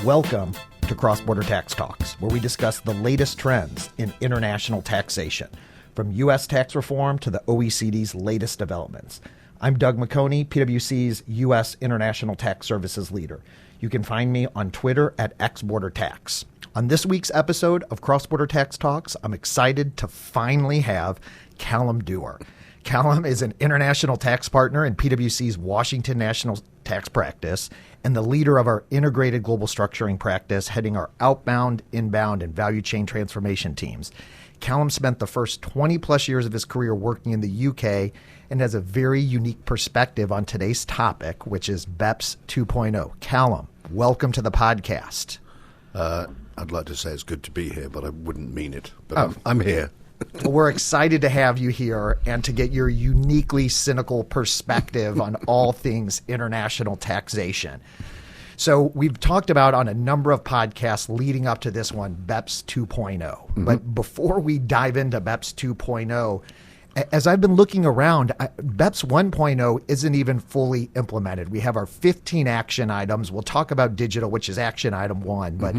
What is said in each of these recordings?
Welcome to Cross-Border Tax Talks, where we discuss the latest trends in international taxation, from U.S. tax reform to the OECD's latest developments. I'm Doug McHoney, PwC's U.S. International Tax Services leader. You can find me on Twitter at XBorderTax. On this week's episode of Cross-Border Tax Talks, I'm excited to finally have Calum Dewar. Calum is an international tax partner in PwC's Washington National Tax Practice and the leader of our integrated global structuring practice, heading our outbound, inbound, and value chain transformation teams. Calum spent the first 20-plus years of his career working in the UK and has a very unique perspective on today's topic, which is BEPS 2.0. Calum, welcome to the podcast. I'd like to say it's good to be here, but I wouldn't mean it. But I'm here. Well, we're excited to have you here and to get your uniquely cynical perspective on all things international taxation. So we've talked about on a number of podcasts leading up to this one, BEPS 2.0. Mm-hmm. But before we dive into BEPS 2.0, as I've been looking around, BEPS 1.0 isn't even fully implemented. We have our 15 action items. We'll talk about digital, which is action item 1. But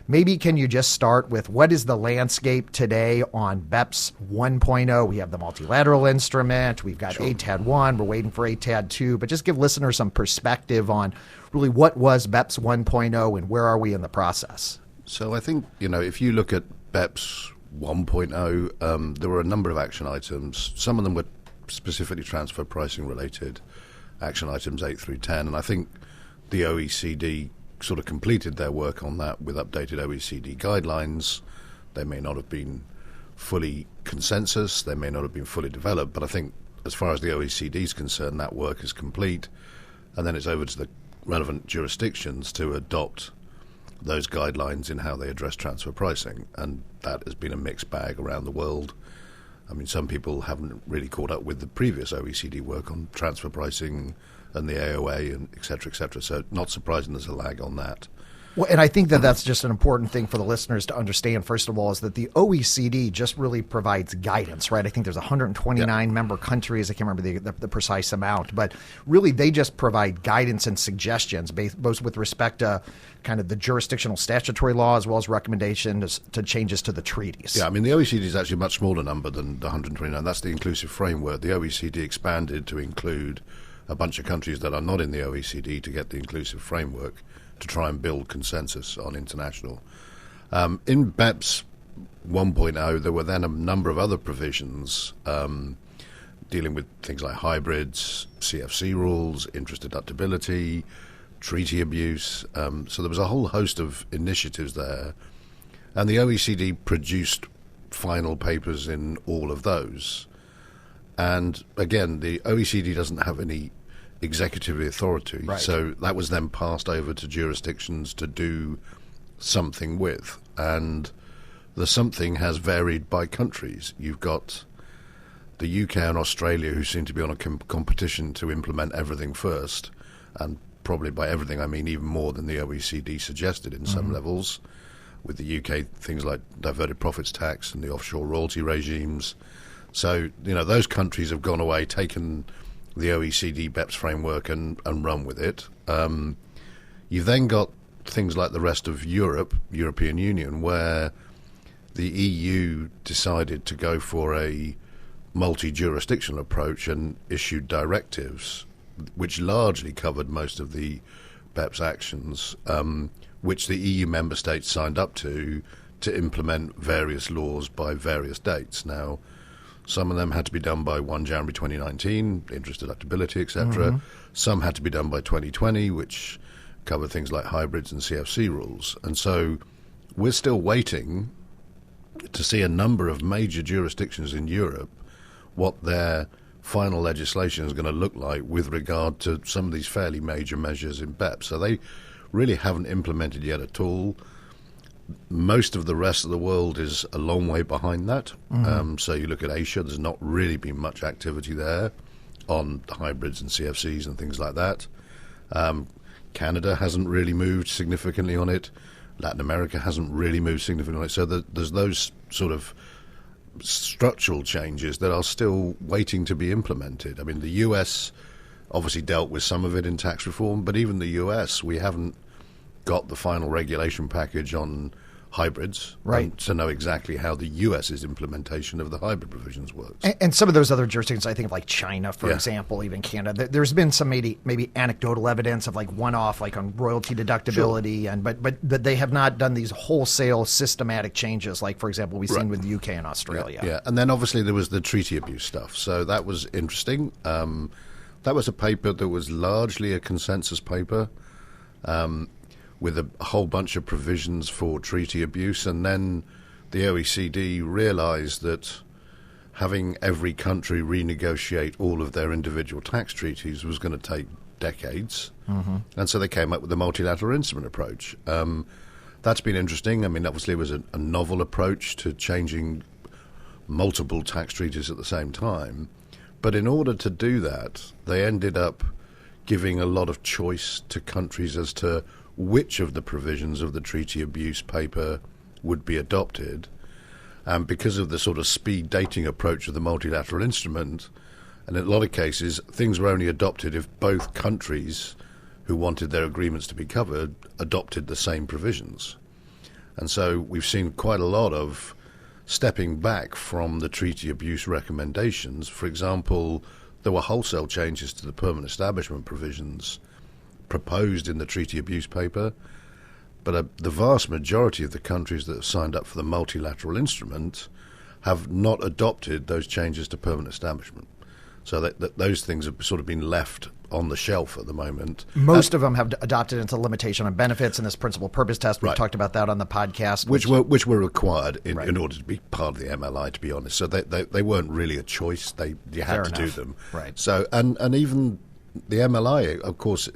maybe can you just start with what is the landscape today on BEPS 1.0? We have the multilateral instrument. We've got ATAD 1. We're waiting for ATAD 2. But just give listeners some perspective on really what was BEPS 1.0 and where are we in the process? So I think, if you look at BEPS 1.0, there were a number of action items. Some of them were specifically transfer pricing related, action items 8 through 10. And I think the OECD sort of completed their work on that with updated OECD guidelines. They may not have been fully consensus, they may not have been fully developed, but I think as far as the OECD is concerned, that work is complete. And then it's over to the relevant jurisdictions to adopt those guidelines in how they address transfer pricing. And that has been a mixed bag around the world. I mean, some people haven't really caught up with the previous OECD work on transfer pricing and the AOA and et cetera, et cetera. So not surprising there's a lag on that. Well, and I think that that's just an important thing for the listeners to understand, first of all, is that the OECD just really provides guidance, right? I think there's 129 member countries. I can't remember the precise amount, but really they just provide guidance and suggestions, both with respect to kind of the jurisdictional statutory law as well as recommendations to changes to the treaties. Yeah, I mean, the OECD is actually a much smaller number than the 129. That's the inclusive framework. The OECD expanded to include a bunch of countries that are not in the OECD to get the inclusive framework to try and build consensus on international. In BEPS 1.0, there were then a number of other provisions dealing with things like hybrids, CFC rules, interest deductibility, treaty abuse. So there was a whole host of initiatives there. And the OECD produced final papers in all of those. And again, the OECD doesn't have any executive authority, right. So that was then passed over to jurisdictions to do something with. And the something has varied by countries. You've got the UK and Australia who seem to be on a competition to implement everything first, and probably by everything I mean even more than the OECD suggested in some levels. With the UK, things like diverted profits tax and the offshore royalty regimes. So, those countries have gone away, taken the OECD BEPS framework and run with it. You've then got things like the rest of Europe, European Union, where the EU decided to go for a multi-jurisdictional approach and issued directives which largely covered most of the BEPS actions, which the EU member states signed up to implement various laws by various dates. Now, some of them had to be done by 1 January 2019, interest deductibility, etc. Some had to be done by 2020, which covered things like hybrids and CFC rules. And so we're still waiting to see a number of major jurisdictions in Europe, what their final legislation is going to look like with regard to some of these fairly major measures in BEPS. So they really haven't implemented yet at all. Most of the rest of the world is a long way behind that. So you look at Asia, there's not really been much activity there on hybrids and CFCs and things like that. Canada hasn't really moved significantly on it. Latin America hasn't really moved significantly on it. So there's those sort of structural changes that are still waiting to be implemented. I mean, the US obviously dealt with some of it in tax reform, but even the US, we haven't got the final regulation package on hybrids, right, to know exactly how the US's implementation of the hybrid provisions works. And some of those other jurisdictions, I think like China, for example, even Canada, there's been some maybe anecdotal evidence of like one-off, like on royalty deductibility, sure. but they have not done these wholesale systematic changes, like for example we've seen with the UK and Australia. Yeah, and then obviously there was the treaty abuse stuff, so that was interesting. That was a paper that was largely a consensus paper. With a whole bunch of provisions for treaty abuse, and then the OECD realized that having every country renegotiate all of their individual tax treaties was going to take decades, and so they came up with the multilateral instrument approach. That's been interesting. I mean, obviously it was a novel approach to changing multiple tax treaties at the same time, but in order to do that, they ended up giving a lot of choice to countries as to which of the provisions of the treaty abuse paper would be adopted. And because of the sort of speed dating approach of the multilateral instrument, and in a lot of cases, things were only adopted if both countries who wanted their agreements to be covered adopted the same provisions. And so we've seen quite a lot of stepping back from the treaty abuse recommendations. For example, there were wholesale changes to the permanent establishment provisions proposed in the treaty abuse paper, but the vast majority of the countries that have signed up for the multilateral instrument have not adopted those changes to permanent establishment. So that those things have sort of been left on the shelf at the moment. Most of them have adopted into limitation on benefits and this principal purpose test. We've talked about that on the podcast. Which were required in order to be part of the MLI, to be honest. So they weren't really a choice. You had to do them. Right. So and even the MLI, of course,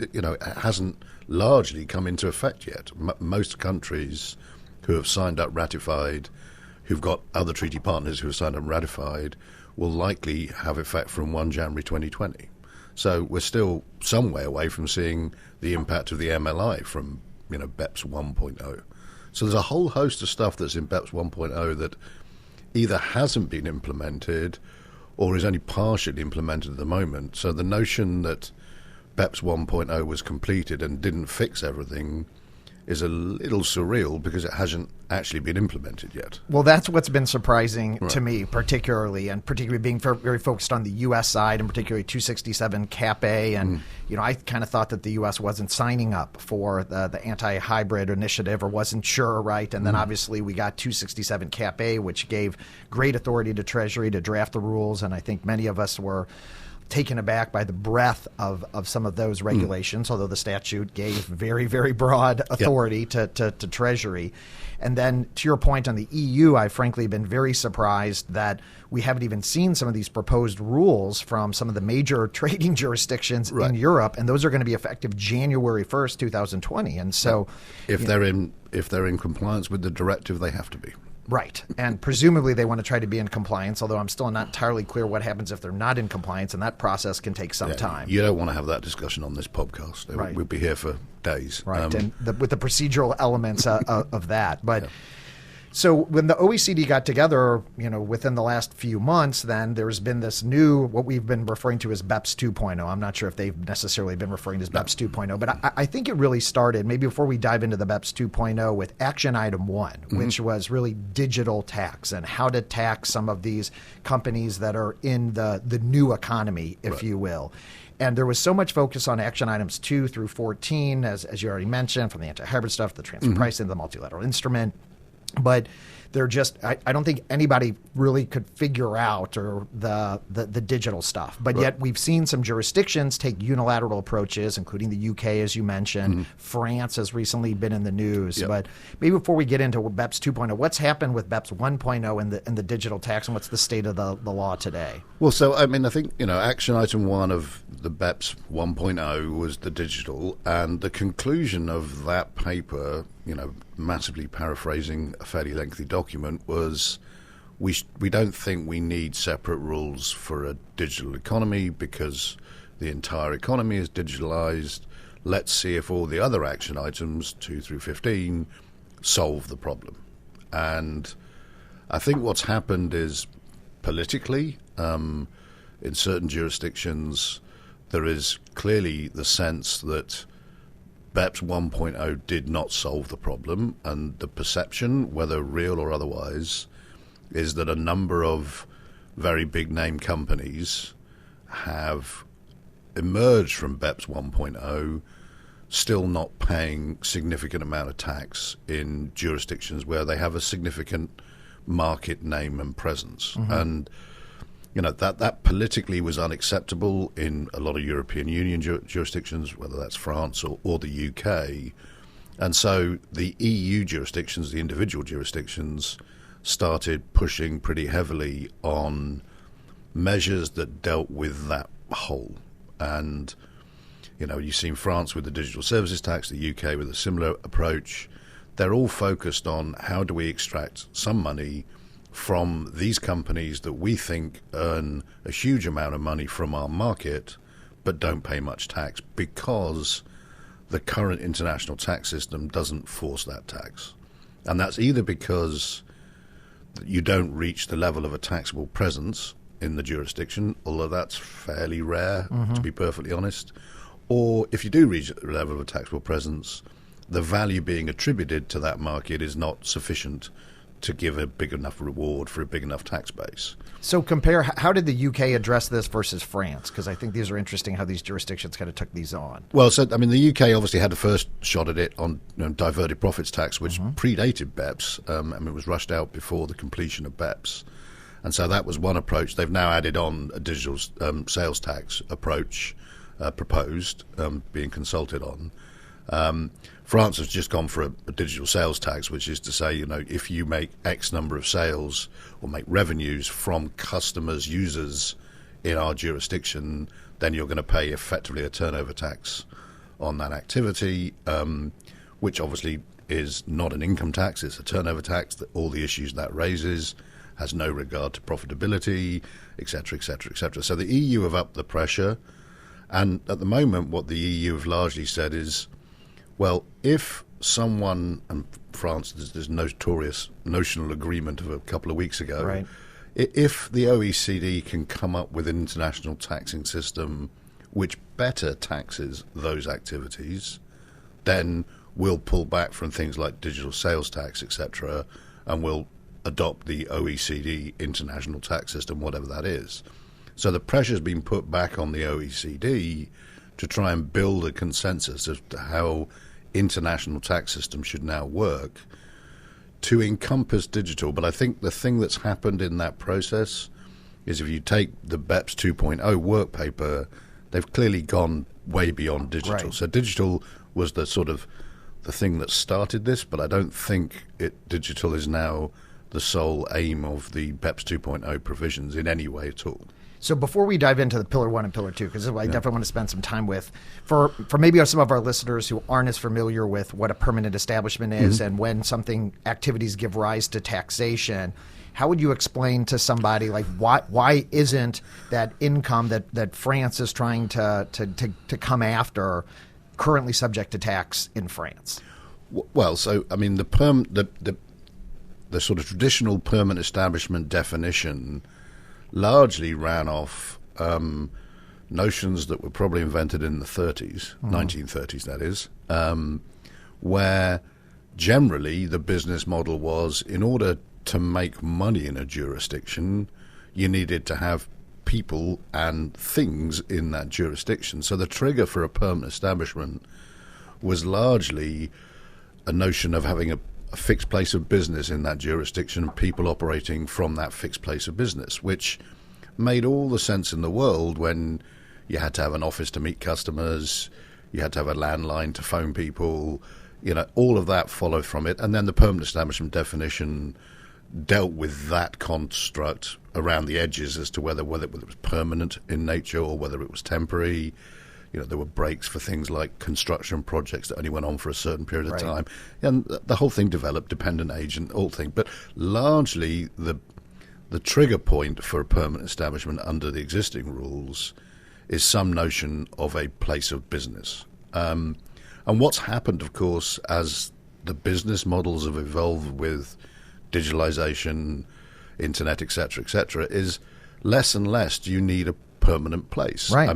hasn't largely come into effect yet. Most countries who have signed up, ratified, who've got other treaty partners who have signed up, ratified, will likely have effect from 1 January 2020. So we're still some way away from seeing the impact of the MLI from BEPS 1.0. So there's a whole host of stuff that's in BEPS 1.0 that either hasn't been implemented or is only partially implemented at the moment. So the notion that BEPS 1.0 was completed and didn't fix everything is a little surreal because it hasn't actually been implemented yet. Well, that's what's been surprising to me, particularly being very focused on the U.S. side, and particularly 267 Cap A. And, I kind of thought that the U.S. wasn't signing up for the anti-hybrid initiative or wasn't sure, right? And then obviously we got 267 Cap A, which gave great authority to Treasury to draft the rules. And I think many of us were taken aback by the breadth of some of those regulations, although the statute gave very, very broad authority to Treasury. And then to your point on the EU, I've frankly been very surprised that we haven't even seen some of these proposed rules from some of the major trading jurisdictions in Europe, and those are going to be effective January 1st, 2020. And so if they're in compliance with the directive, they have to be. Right. And presumably they want to try to be in compliance, although I'm still not entirely clear what happens if they're not in compliance, and that process can take some time. You don't want to have that discussion on this podcast. Right. We'll be here for days. Right. And with the procedural elements of that. But so when the OECD got together, within the last few months, then there's been this new, what we've been referring to as BEPS 2.0. I'm not sure if they've necessarily been referring to as BEPS 2.0, but I think it really started, maybe before we dive into the BEPS 2.0, with Action Item 1, which was really digital tax and how to tax some of these companies that are in the new economy, if you will. And there was so much focus on action items 2 through 14, as you already mentioned, from the anti-hybrid stuff, the transfer pricing, the multilateral instrument. But they're just, I don't think anybody really could figure out or the digital stuff. But yet we've seen some jurisdictions take unilateral approaches, including the UK, as you mentioned. France has recently been in the news. But maybe before we get into BEPS 2.0, what's happened with BEPS 1.0 and the digital tax, and what's the state of the law today? Well, so, I think, action item 1 of the BEPS 1.0 was the digital, and the conclusion of that paper, massively paraphrasing a fairly lengthy document, was we don't think we need separate rules for a digital economy because the entire economy is digitalized. Let's see if all the other action items, 2 through 15, solve the problem. And I think what's happened is politically, in certain jurisdictions, there is clearly the sense that BEPS 1.0 did not solve the problem, and the perception, whether real or otherwise, is that a number of very big name companies have emerged from BEPS 1.0 still not paying significant amount of tax in jurisdictions where they have a significant market name and presence. And that politically was unacceptable in a lot of European Union jurisdictions, whether that's France or the UK. And so the EU jurisdictions, the individual jurisdictions, started pushing pretty heavily on measures that dealt with that whole. And, you've seen France with the digital services tax, the UK with a similar approach. They're all focused on how do we extract some money from these companies that we think earn a huge amount of money from our market but don't pay much tax, because the current international tax system doesn't force that tax. And that's either because you don't reach the level of a taxable presence in the jurisdiction, although that's fairly rare, to be perfectly honest, or if you do reach the level of a taxable presence, the value being attributed to that market is not sufficient to give a big enough reward for a big enough tax base. So compare, how did the UK address this versus France? Because I think these are interesting how these jurisdictions kind of took these on. Well, so, the UK obviously had the first shot at it on diverted profits tax, which predated BEPS. It was rushed out before the completion of BEPS. And so that was one approach. They've now added on a digital sales tax approach proposed, being consulted on. France has just gone for a digital sales tax, which is to say, if you make X number of sales or make revenues from customers, users in our jurisdiction, then you're going to pay effectively a turnover tax on that activity, which obviously is not an income tax, it's a turnover tax. That all the issues that raises, has no regard to profitability, et cetera, et cetera, et cetera. So the EU have upped the pressure, and at the moment what the EU have largely said is, well, if someone, and France, there's notorious notional agreement of a couple of weeks ago, right. If the OECD can come up with an international taxing system which better taxes those activities, then we'll pull back from things like digital sales tax, etc., and we'll adopt the OECD international tax system, whatever that is. So the pressure's been put back on the OECD to try and build a consensus as to how international tax system should now work to encompass digital. But I think the thing that's happened in that process is, if you take the BEPS 2.0 work paper, they've clearly gone way beyond digital. Right. So digital was the sort of the thing that started this, but I don't think digital is now the sole aim of the BEPS 2.0 provisions in any way at all. So before we dive into the Pillar 1 and Pillar 2, because I definitely want to spend some time with, for maybe some of our listeners who aren't as familiar with what a permanent establishment is and when activities give rise to taxation, how would you explain to somebody, like, why isn't that income that France is trying to come after currently subject to tax in France? Well, so, the sort of traditional permanent establishment definition largely ran off notions that were probably invented in the 30s, 1930s that is, where generally the business model was, in order to make money in a jurisdiction, you needed to have people and things in that jurisdiction. So the trigger for a permanent establishment was largely a notion of having a fixed place of business in that jurisdiction, people operating from that fixed place of business, which made all the sense in the world when you had to have an office to meet customers, you had to have a landline to phone people, all of that followed from it. And then the permanent establishment definition dealt with that construct around the edges as to whether it was permanent in nature or whether it was temporary. There were breaks for things like construction projects that only went on for a certain period of time. And the whole thing developed, dependent agent, all thing. But largely the trigger point for a permanent establishment under the existing rules is some notion of a place of business. And what's happened, of course, as the business models have evolved with digitalization, internet, et cetera, is less and less do you need a permanent place. Right.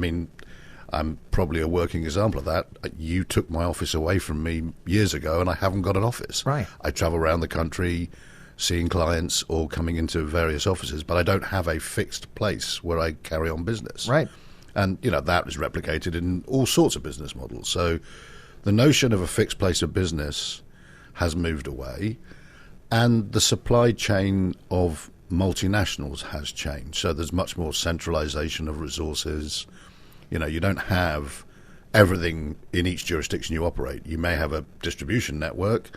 I'm probably a working example of that. You took my office away from me years ago, and I haven't got an office. Right. I travel around the country seeing clients or coming into various offices, but I don't have a fixed place where I carry on business. Right. And, that is replicated in all sorts of business models. So the notion of a fixed place of business has moved away, and the supply chain of multinationals has changed. So there's much more centralization of resources. You don't have everything in each jurisdiction you operate. You may have a distribution network.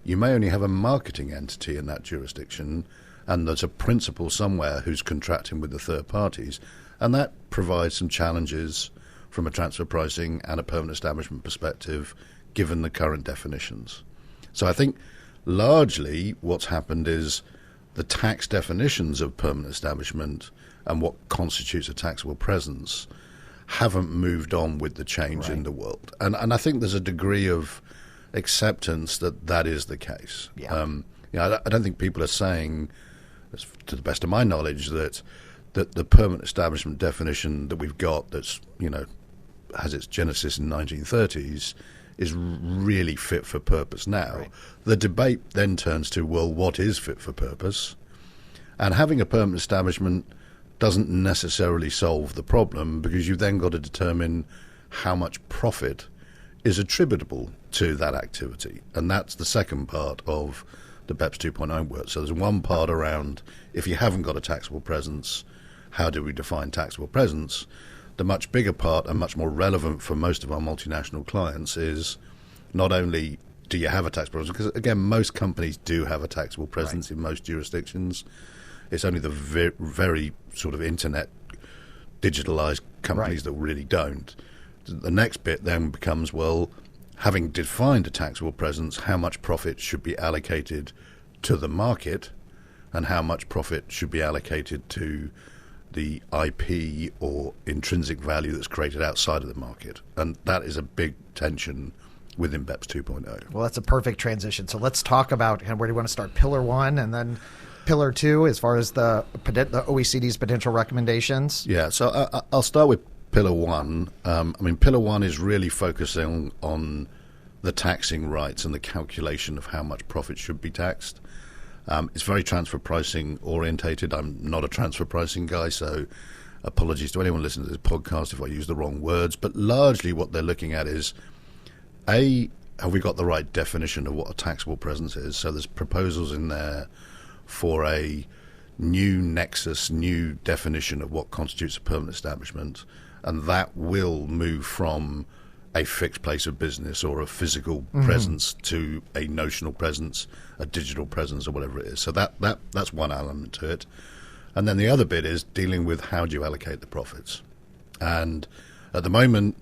You may only have a marketing entity in that jurisdiction, and there's a principal somewhere who's contracting with the third parties. And that provides some challenges from a transfer pricing and a permanent establishment perspective, given the current definitions. So I think largely what's happened is the tax definitions of permanent establishment and what constitutes a taxable presence haven't moved on with the change in the world. And I think there's a degree of acceptance that is the case. Yeah. I don't think people are saying, to the best of my knowledge, that the permanent establishment definition that we've got that's, has its genesis in 1930s is really fit for purpose now. Right. The debate then turns to, well, what is fit for purpose? And having a permanent establishment doesn't necessarily solve the problem, because you've then got to determine how much profit is attributable to that activity. And that's the second part of the BEPS 2.0 work. So there's one part around, if you haven't got a taxable presence, how do we define taxable presence? The much bigger part, and much more relevant for most of our multinational clients, is not only do you have a taxable presence, because again, most companies do have a taxable presence in most jurisdictions. It's only the very sort of internet digitalized companies that really don't. The next bit then becomes, well, having defined a taxable presence, how much profit should be allocated to the market and how much profit should be allocated to the IP or intrinsic value that's created outside of the market. And that is a big tension within BEPS 2.0. Well, that's a perfect transition. So let's talk about where do you want to start, Pillar 1 and then Pillar 2 as far as the OECD's potential recommendations? Yeah, so I'll start with Pillar 1. Pillar 1 is really focusing on the taxing rights and the calculation of how much profit should be taxed. It's very transfer pricing orientated. I'm not a transfer pricing guy, so apologies to anyone listening to this podcast if I use the wrong words. But largely what they're looking at is, A, have we got the right definition of what a taxable presence is? So there's proposals in there for a new nexus, new definition of what constitutes a permanent establishment, and that will move from a fixed place of business or a physical presence to a notional presence, a digital presence, or whatever it is. So that's one element to it. And then the other bit is dealing with how do you allocate the profits. And at the moment,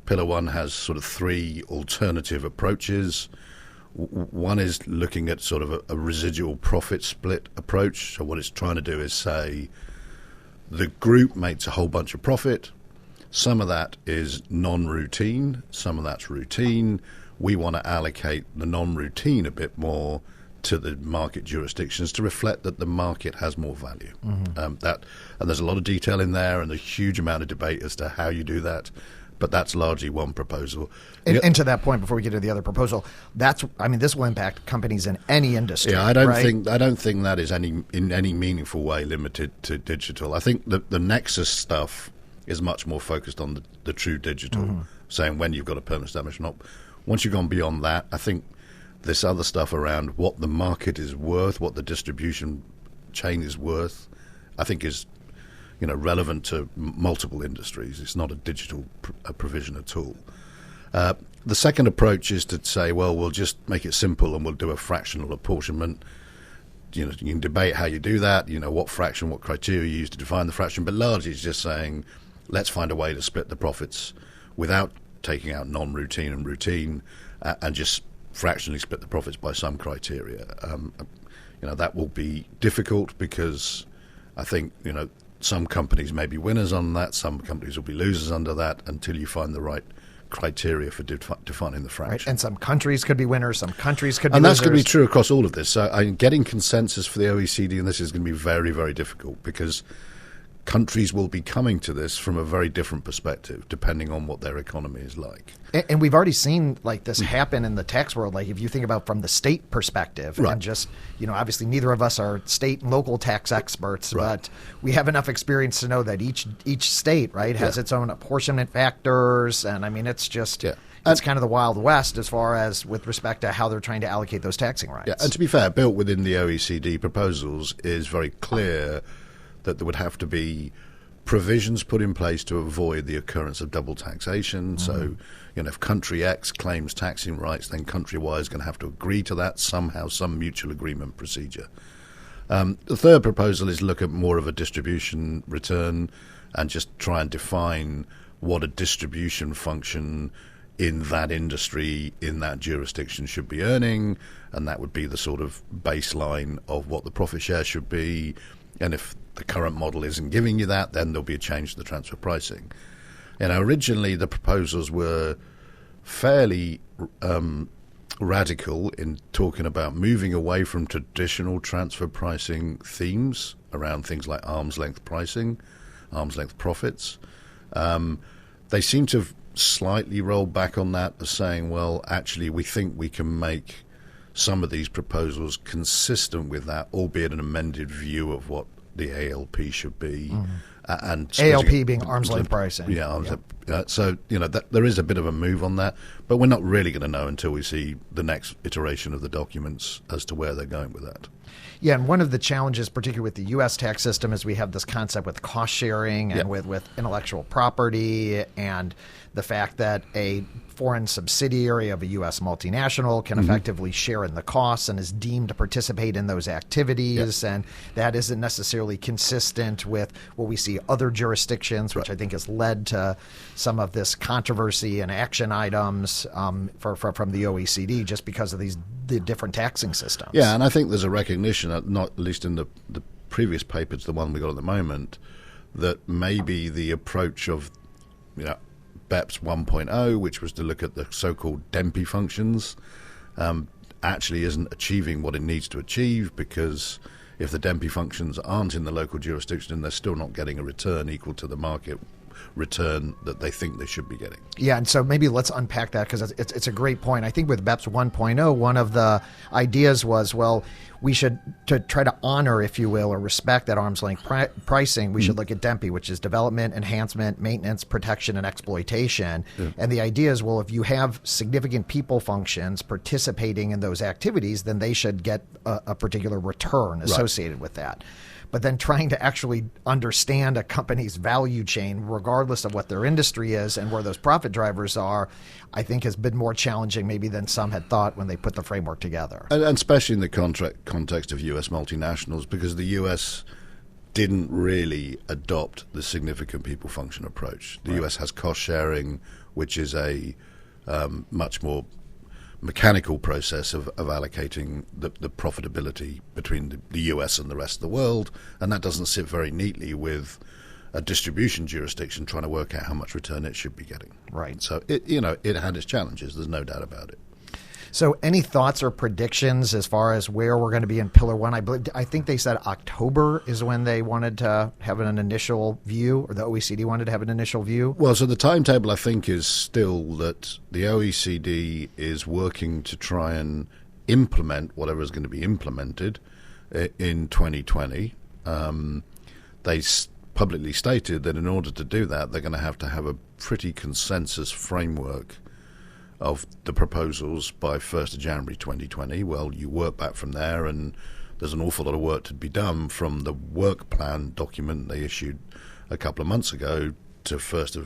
Pillar 1 has sort of three alternative approaches. One is looking at sort of a residual profit split approach. So what it's trying to do is say the group makes a whole bunch of profit. Some of that is non-routine. Some of that's routine. We want to allocate the non-routine a bit more to the market jurisdictions to reflect that the market has more value. And there's a lot of detail in there and a huge amount of debate as to how you do that. But that's largely one proposal. And to that point, before we get to the other proposal, this will impact companies in any industry. Yeah, I don't think that is in any meaningful way limited to digital. I think the Nexus stuff is much more focused on the true digital, saying when you've got a permanent establishment. Once you've gone beyond that, I think this other stuff around what the market is worth, what the distribution chain is worth, I think is relevant to multiple industries. It's not a digital provision at all. The second approach is to say, well, we'll just make it simple and we'll do a fractional apportionment. You can debate how you do that, what fraction, what criteria you use to define the fraction, but largely it's just saying, let's find a way to split the profits without taking out non-routine and routine, and just fractionally split the profits by some criteria. That will be difficult because I think, some companies may be winners on that, some companies will be losers under that until you find the right criteria for defining the fraction. Right. And some countries could be winners, some countries could be losers. And that's going to be true across all of this. So getting consensus for the OECD, and this is going to be very, very difficult because countries will be coming to this from a very different perspective, depending on what their economy is like. And we've already seen like this happen in the tax world. Like if you think about from the state perspective, right. and just, obviously neither of us are state and local tax experts, right. but we have enough experience to know that each state, right, has its own apportionment factors. And I mean, it's just, it's kind of the Wild West as far as with respect to how they're trying to allocate those taxing rights. Yeah, and to be fair, built within the OECD proposals is very clear that there would have to be provisions put in place to avoid the occurrence of double taxation. So, if country X claims taxing rights, then country Y is going to have to agree to that somehow, some mutual agreement procedure. The third proposal is look at more of a distribution return and just try and define what a distribution function in that industry, in that jurisdiction should be earning, and that would be the sort of baseline of what the profit share should be. And if the current model isn't giving you that, then there'll be a change to the transfer pricing. Originally the proposals were fairly radical in talking about moving away from traditional transfer pricing themes around things like arm's length pricing, arm's length profits. They seem to have slightly rolled back on that as saying, well, actually, we think we can make some of these proposals consistent with that, albeit an amended view of what the ALP should be. And ALP being arm's length pricing. Yeah, so there is a bit of a move on that, but we're not really going to know until we see the next iteration of the documents as to where they're going with that. Yeah, and one of the challenges, particularly with the U.S. tax system, is we have this concept with cost sharing and with intellectual property, and the fact that a foreign subsidiary of a U.S. multinational can effectively share in the costs and is deemed to participate in those activities, and that isn't necessarily consistent with what we see other jurisdictions, which I think has led to some of this controversy and action items from the OECD just because of the different taxing systems. Yeah, and I think there's a recognition, not at least in the previous paper to the one we got at the moment, that maybe the approach of BEPS 1.0, which was to look at the so-called DEMPI functions, actually isn't achieving what it needs to achieve, because if the DEMPI functions aren't in the local jurisdiction, they're still not getting a return equal to the market return that they think they should be getting. Yeah, and so maybe let's unpack that, because it's a great point. I think with BEPS 1.0, one of the ideas was, well, we should, to try to honor, if you will, or respect that arm's length pricing, we should look at DEMPI, which is development, enhancement, maintenance, protection, and exploitation. And the idea is, well, if you have significant people functions participating in those activities, then they should get a particular return associated with that. But then trying to actually understand a company's value chain, regardless of what their industry is and where those profit drivers are, I think has been more challenging maybe than some had thought when they put the framework together. And especially in the context of U.S. multinationals, because the U.S. didn't really adopt the significant people function approach. The U.S. has cost sharing, which is a much more mechanical process of allocating the profitability between the US and the rest of the world, and that doesn't sit very neatly with a distribution jurisdiction trying to work out how much return it should be getting. Right. So it had its challenges, there's no doubt about it. So any thoughts or predictions as far as where we're going to be in Pillar 1? I think they said October is when they wanted to have an initial view, or the OECD wanted to have an initial view. Well, so the timetable, I think, is still that the OECD is working to try and implement whatever is going to be implemented in 2020. They publicly stated that in order to do that, they're going to have a pretty consensus framework of the proposals by 1st of January 2020. Well, you work back from there, and there's an awful lot of work to be done from the work plan document they issued a couple of months ago to 1st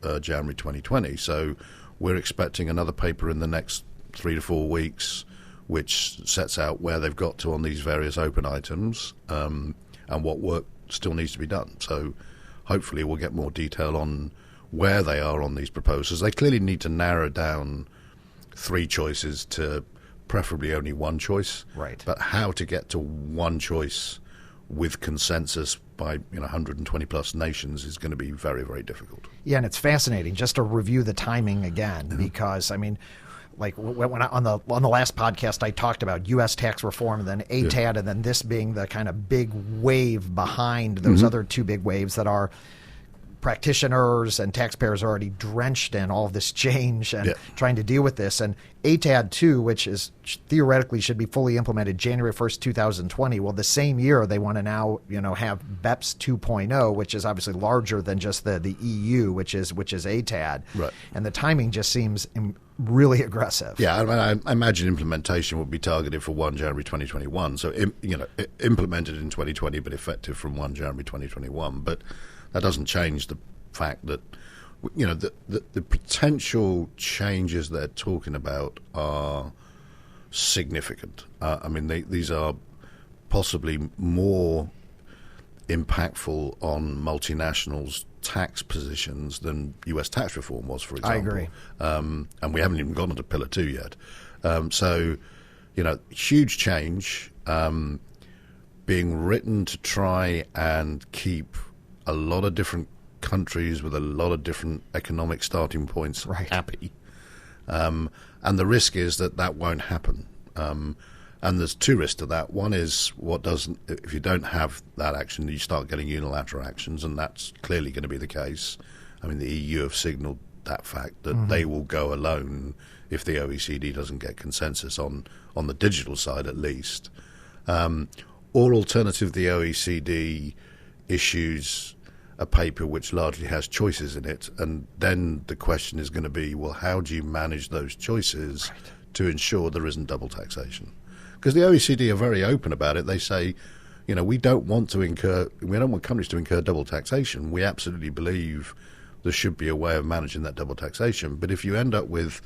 of January 2020. So we're expecting another paper in the next 3 to 4 weeks, which sets out where they've got to on these various open items and what work still needs to be done. So hopefully we'll get more detail on where they are on these proposals. They clearly need to narrow down 3 choices to preferably only 1 choice. Right. But how to get to 1 choice with consensus by 120 plus nations is going to be very, very difficult. Yeah, and it's fascinating just to review the timing again, because, I mean, like when on the last podcast I talked about U.S. tax reform, and then ATAD, and then this being the kind of big wave behind those other two big waves that are practitioners and taxpayers are already drenched in all of this change and trying to deal with this. And ATAD 2, which is theoretically should be fully implemented January 1st, 2020. Well, the same year they want to now, have BEPS 2.0, which is obviously larger than just the EU, which is ATAD. Right. And the timing just seems really aggressive. Yeah, I imagine implementation would be targeted for 1 January 2021. So, implemented in 2020, but effective from 1 January 2021. But that doesn't change the fact that, the potential changes they're talking about are significant. These are possibly more impactful on multinationals' tax positions than U.S. tax reform was, for example. I agree. And we haven't even gone into Pillar 2 yet. So, huge change being written to try and keep a lot of different countries with a lot of different economic starting points happy. And the risk is that won't happen. And there's two risks to that. One is if you don't have that action, you start getting unilateral actions, and that's clearly going to be the case. The EU have signaled that fact that they will go alone if the OECD doesn't get consensus on the digital side at least. Or alternative, the OECD issues a paper which largely has choices in it, and then the question is going to be, well, how do you manage those choices to ensure there isn't double taxation? Because the OECD are very open about it. They say, we don't want countries to incur double taxation. We absolutely believe there should be a way of managing that double taxation. But if you end up with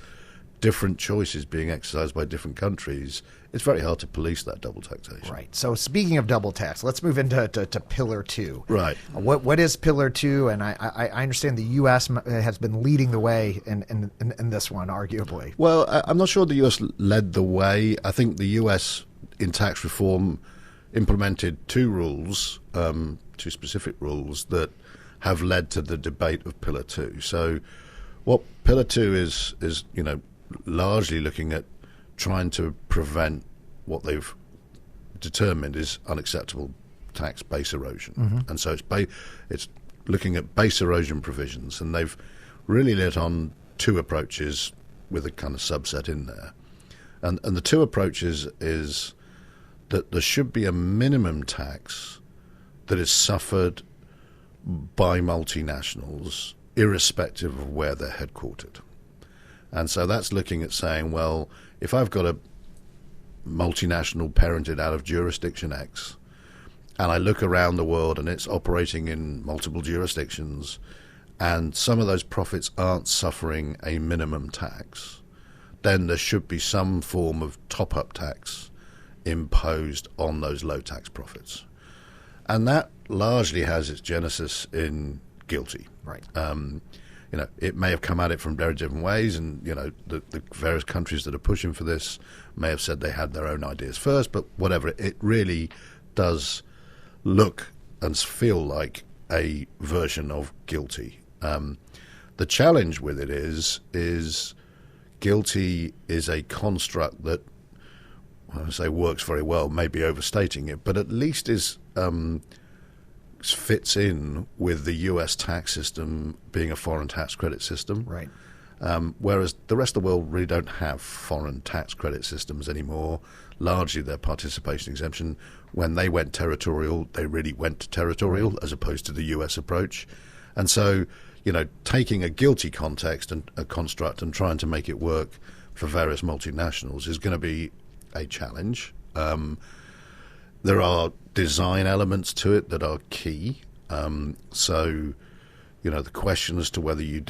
different choices being exercised by different countries, it's very hard to police that double taxation. Right. So speaking of double tax, let's move into Pillar 2. Right. What is Pillar 2? And I understand the U.S. has been leading the way in this one, arguably. Well, I'm not sure the U.S. led the way. I think the U.S. in tax reform implemented two specific rules that have led to the debate of Pillar 2. So what Pillar 2 is largely looking at trying to prevent what they've determined is unacceptable tax base erosion. And so it's looking at base erosion provisions, and they've really lit on two approaches with a kind of subset in there. And the two approaches is that there should be a minimum tax that is suffered by multinationals irrespective of where they're headquartered. And so that's looking at saying, well, if I've got a multinational parented out of jurisdiction X, and I look around the world and it's operating in multiple jurisdictions, and some of those profits aren't suffering a minimum tax, then there should be some form of top-up tax imposed on those low-tax profits. And that largely has its genesis in GILTI. Right. It may have come at it from very different ways, and, the various countries that are pushing for this may have said they had their own ideas first, but whatever, it really does look and feel like a version of GILTI. The challenge with it is GILTI is a construct that, I say works very well, maybe overstating it, but at least is fits in with the U.S. tax system being a foreign tax credit system. Right. Whereas the rest of the world really don't have foreign tax credit systems anymore. Largely their participation exemption. When they went territorial, they really went territorial as opposed to the U.S. approach. And so, taking a GILTI context and a construct and trying to make it work for various multinationals is going to be a challenge. There are design elements to it that are key. So, the question as to whether you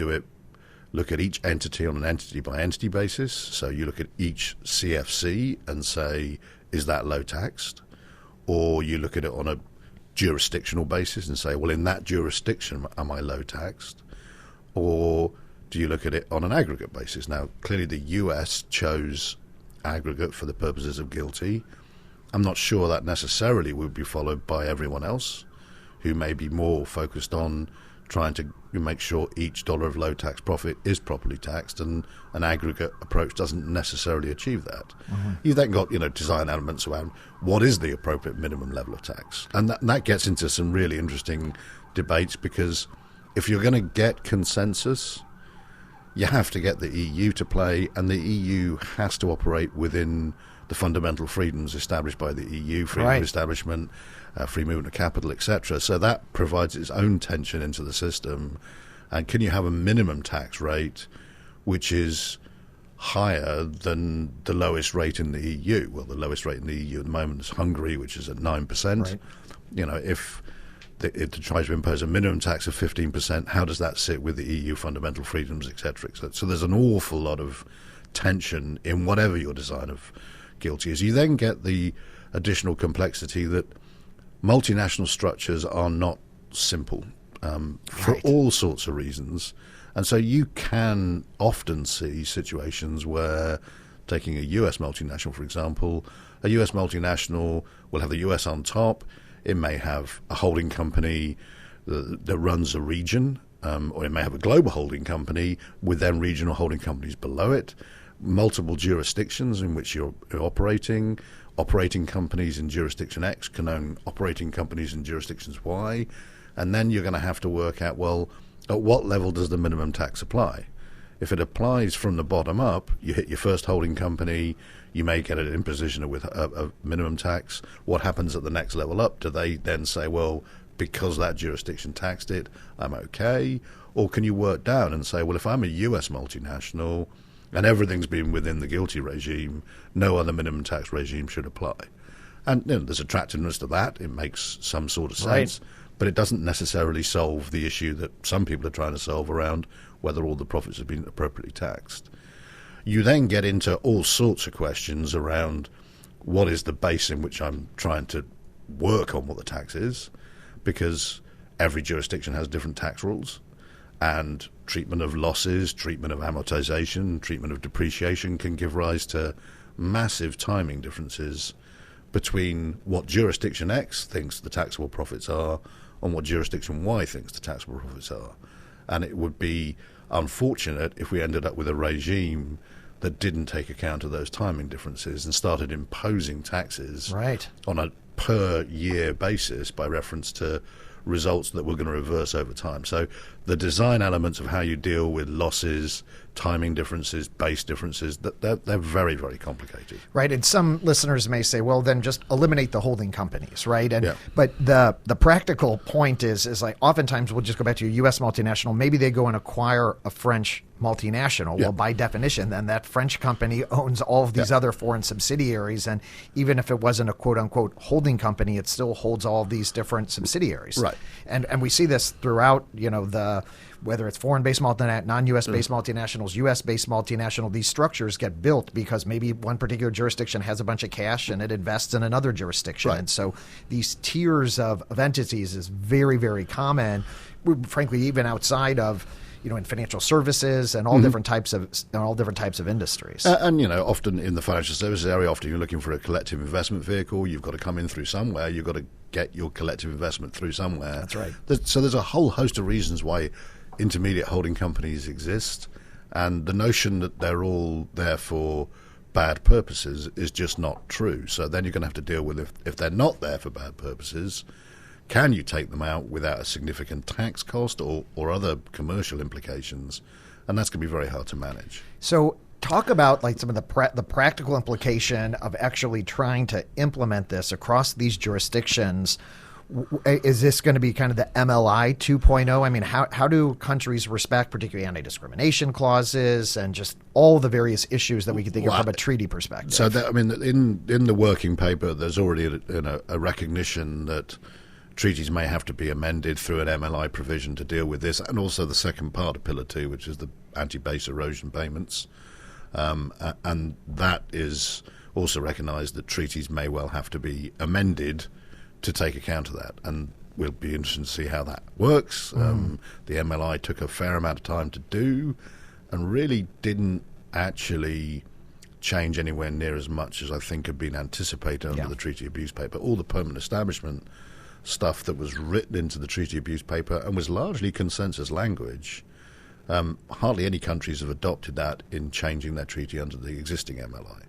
look at each entity on an entity-by-entity basis. So you look at each CFC and say, is that low taxed? Or you look at it on a jurisdictional basis and say, well, in that jurisdiction, am I low taxed? Or do you look at it on an aggregate basis? Now, clearly the US chose aggregate for the purposes of GILTI. I'm not sure that necessarily would be followed by everyone else, who may be more focused on trying to you make sure each dollar of low tax profit is properly taxed, and an aggregate approach doesn't necessarily achieve that. You've then got design elements around what is the appropriate minimum level of tax, and that gets into some really interesting debates, because if you're going to get consensus, you have to get the EU to play, and the EU has to operate within the fundamental freedoms established by the EU, freedom of establishment, free movement of capital, etc. So that provides its own tension into the system. And can you have a minimum tax rate which is higher than the lowest rate in the EU? Well, the lowest rate in the EU at the moment is Hungary, which is at 9%. If it tries to impose a minimum tax of 15%, how does that sit with the EU fundamental freedoms, etc., etc.? So there's an awful lot of tension in whatever your design of GILTI is. You then get the additional complexity that multinational structures are not simple for all sorts of reasons. And so you can often see situations where, taking a US multinational, for example, a US multinational will have the US on top. It may have a holding company that runs a region, or it may have a global holding company with then regional holding companies below it, multiple jurisdictions in which you're operating. Operating companies in jurisdiction X can own operating companies in jurisdictions Y, and then you're going to have to work out, well, at what level does the minimum tax apply? If it applies from the bottom up, you hit your first holding company, you may get an imposition with a minimum tax. What happens at the next level up? Do they then say, well, because that jurisdiction taxed it, I'm okay? Or can you work down and say, well, if I'm a US multinational and everything's been within the GILTI regime, no other minimum tax regime should apply? And there's attractiveness to that. It makes some sort of sense. But it doesn't necessarily solve the issue that some people are trying to solve around whether all the profits have been appropriately taxed. You then get into all sorts of questions around what is the base in which I'm trying to work on what the tax is, because every jurisdiction has different tax rules, and treatment of losses, treatment of amortization, treatment of depreciation can give rise to massive timing differences between what jurisdiction X thinks the taxable profits are and what jurisdiction Y thinks the taxable profits are. And it would be unfortunate if we ended up with a regime that didn't take account of those timing differences and started imposing taxes on a per year basis by reference to results that we're going to reverse over time. So the design elements of how you deal with losses, timing differences, base differences, they're very, very complicated. Right, and some listeners may say, well, then just eliminate the holding companies, right? And but the practical point is like oftentimes we'll just go back to your U.S. multinational. Maybe they go and acquire a French multinational. Well, by definition, then that French company owns all of these other foreign subsidiaries, and even if it wasn't a quote-unquote holding company, it still holds all of these different subsidiaries. Right. And we see this throughout, whether it's foreign-based non-U.S. based multinationals, U.S.-based multinational, these structures get built because maybe one particular jurisdiction has a bunch of cash and it invests in another jurisdiction. And so these tiers of entities is very, very common, frankly, even outside of in financial services and all different types of industries. And often in the financial services area, often you're looking for a collective investment vehicle. You've got to come in through somewhere. You've got to get your collective investment through somewhere. That's right. So there's a whole host of reasons why intermediate holding companies exist, and the notion that they're all there for bad purposes is just not true. So then you're going to have to deal with if they're not there for bad purposes, can you take them out without a significant tax cost or other commercial implications? And that's going to be very hard to manage. So talk about like some of the practical implication of actually trying to implement this across these jurisdictions. Is this going to be kind of the MLI 2.0? I mean, how do countries respect particularly anti-discrimination clauses and just all the various issues that we could think of from a treaty perspective? So, in the working paper, there's already a recognition that treaties may have to be amended through an MLI provision to deal with this, and also the second part of Pillar 2, which is the anti-base erosion payments. And that is also recognised that treaties may well have to be amended to take account of that. And we'll be interested to see how that works. The MLI took a fair amount of time to do and really didn't actually change anywhere near as much as I think had been anticipated under the treaty abuse paper. All the permanent establishment stuff that was written into the treaty abuse paper and was largely consensus language. Hardly any countries have adopted that in changing their treaty under the existing MLI.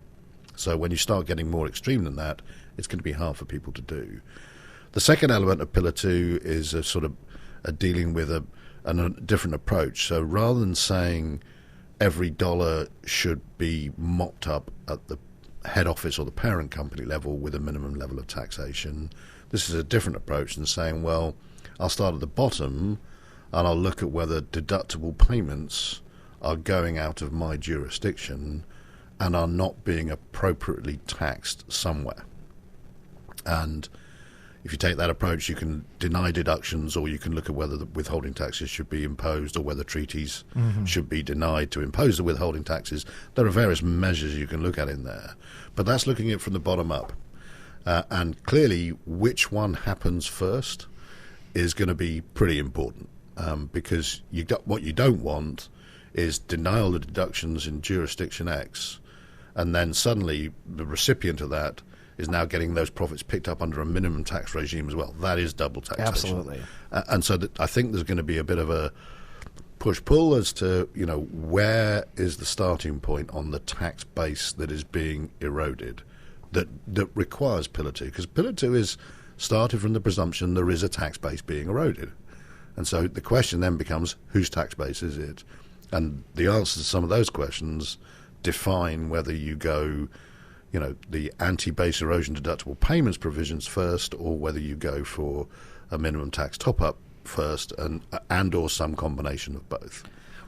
So when you start getting more extreme than that, it's going to be hard for people to do. The second element of Pillar 2 is a sort of dealing with a different approach. So rather than saying every dollar should be mopped up at the head office or the parent company level with a minimum level of taxation, this is a different approach than saying, well, I'll start at the bottom and I'll look at whether deductible payments are going out of my jurisdiction and are not being appropriately taxed somewhere. And if you take that approach, you can deny deductions, or you can look at whether the withholding taxes should be imposed, or whether treaties should be denied to impose the withholding taxes. There are various measures you can look at in there. But that's looking at it from the bottom up. And clearly, which one happens first is going to be pretty important, because what you don't want is denial of deductions in jurisdiction X, and then suddenly the recipient of that is now getting those profits picked up under a minimum tax regime as well. That is double taxation. Absolutely. And so I think there's going to be a bit of a push-pull as to, where is the starting point on the tax base that is being eroded that requires Pillar 2. Because Pillar 2 is started from the presumption there is a tax base being eroded. And so the question then becomes, whose tax base is it? And the answers to some of those questions define whether you go the anti-base erosion deductible payments provisions first, or whether you go for a minimum tax top-up first, and or some combination of both.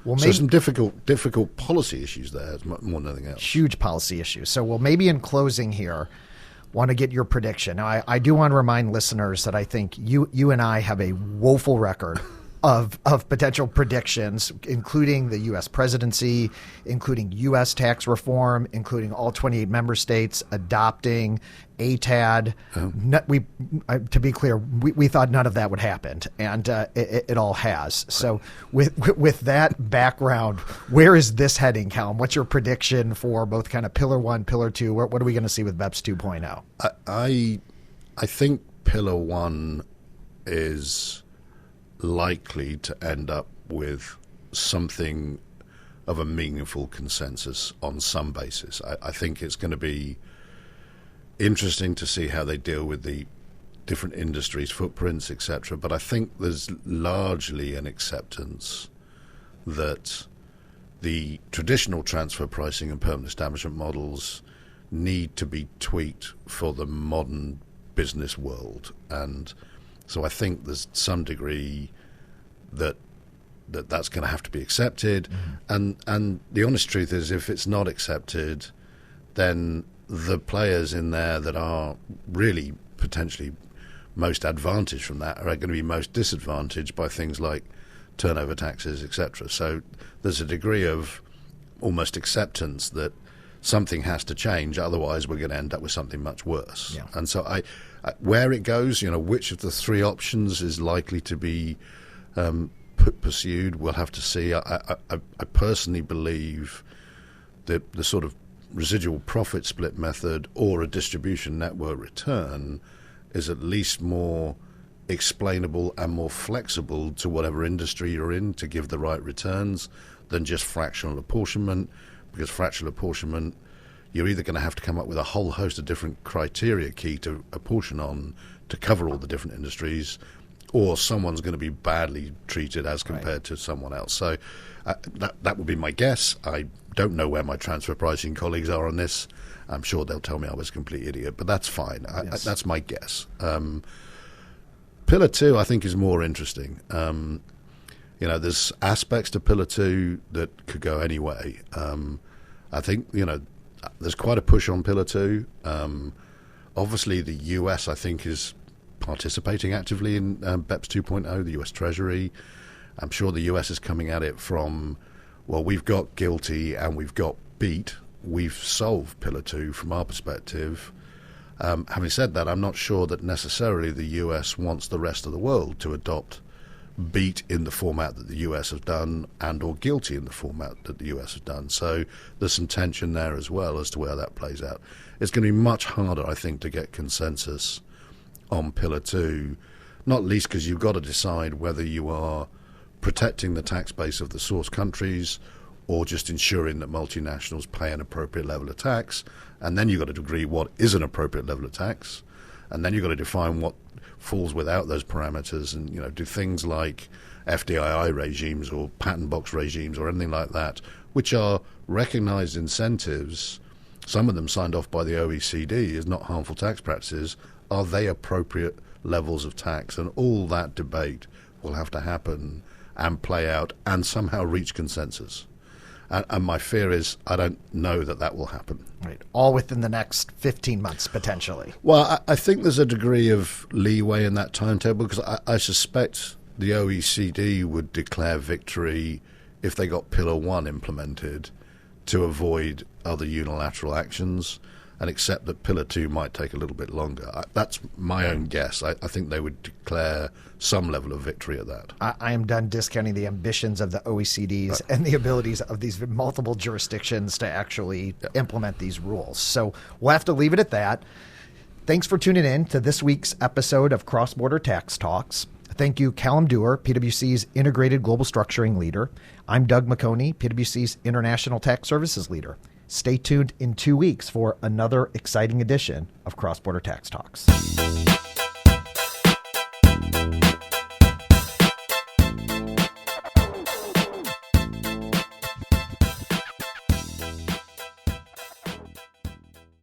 Well, so some difficult policy issues there, more than anything else. Huge policy issues. So, maybe in closing here, want to get your prediction. Now, I do want to remind listeners that I think you and I have a woeful record of potential predictions, including the U.S. presidency, including U.S. tax reform, including all 28 member states adopting ATAD. To be clear, we thought none of that would happen, and it all has. So with that background, where is this heading, Calum? What's your prediction for both kind of Pillar 1, Pillar 2? What are we going to see with BEPS 2.0? I think Pillar 1 is likely to end up with something of a meaningful consensus on some basis. I think it's going to be interesting to see how they deal with the different industries' footprints, etc. But I think there's largely an acceptance that the traditional transfer pricing and permanent establishment models need to be tweaked for the modern business world. And so I think there's some degree that's going to have to be accepted. And the honest truth is, if it's not accepted, then the players in there that are really potentially most advantaged from that are going to be most disadvantaged by things like turnover taxes, etc. So there's a degree of almost acceptance that something has to change, otherwise we're going to end up with something much worse. Yeah. And so I where it goes, which of the three options is likely to be pursued, we'll have to see. I personally believe that the sort of residual profit split method or a distribution network return is at least more explainable and more flexible to whatever industry you're in to give the right returns than just fractional apportionment, because fractional apportionment, you're either going to have to come up with a whole host of different criteria key to apportion on to cover all the different industries, or someone's going to be badly treated as compared to someone else. So that would be my guess. I don't know where my transfer pricing colleagues are on this. I'm sure they'll tell me I was a complete idiot, but that's fine. Yes. That's my guess. Pillar 2, I think, is more interesting. There's aspects to Pillar 2 that could go any way. I think, there's quite a push on Pillar 2. Obviously, the US, I think, is participating actively in BEPS 2.0, the US Treasury. I'm sure the US is coming at it from, well, we've got GILTI and we've got BEAT. We've solved Pillar 2 from our perspective. Having said that, I'm not sure that necessarily the US wants the rest of the world to adopt BEAT in the format that the US have done, and or GILTI in the format that the US have done. So there's some tension there as well as to where that plays out. It's going to be much harder, I think, to get consensus on Pillar 2 not least because you've got to decide whether you are protecting the tax base of the source countries or just ensuring that multinationals pay an appropriate level of tax. And then you've got to agree what is an appropriate level of tax. And then you've got to define what falls without those parameters and, do things like FDII regimes or patent box regimes or anything like that, which are recognized incentives, some of them signed off by the OECD as not harmful tax practices. Are they appropriate levels of tax? And all that debate will have to happen and play out and somehow reach consensus. And my fear is I don't know that will happen. Right. All within the next 15 months, potentially. Well, I think there's a degree of leeway in that timetable because I suspect the OECD would declare victory if they got Pillar 1 implemented to avoid other unilateral actions and accept that Pillar 2 might take a little bit longer. That's my own guess. I think they would declare some level of victory at that. I am done discounting the ambitions of the OECDs and the abilities of these multiple jurisdictions to actually implement these rules. So we'll have to leave it at that. Thanks for tuning in to this week's episode of Cross-Border Tax Talks. Thank you, Calum Dewar, PwC's Integrated Global Structuring Leader. I'm Doug McHoney, PwC's International Tax Services Leader. Stay tuned in 2 weeks for another exciting edition of Cross-Border Tax Talks.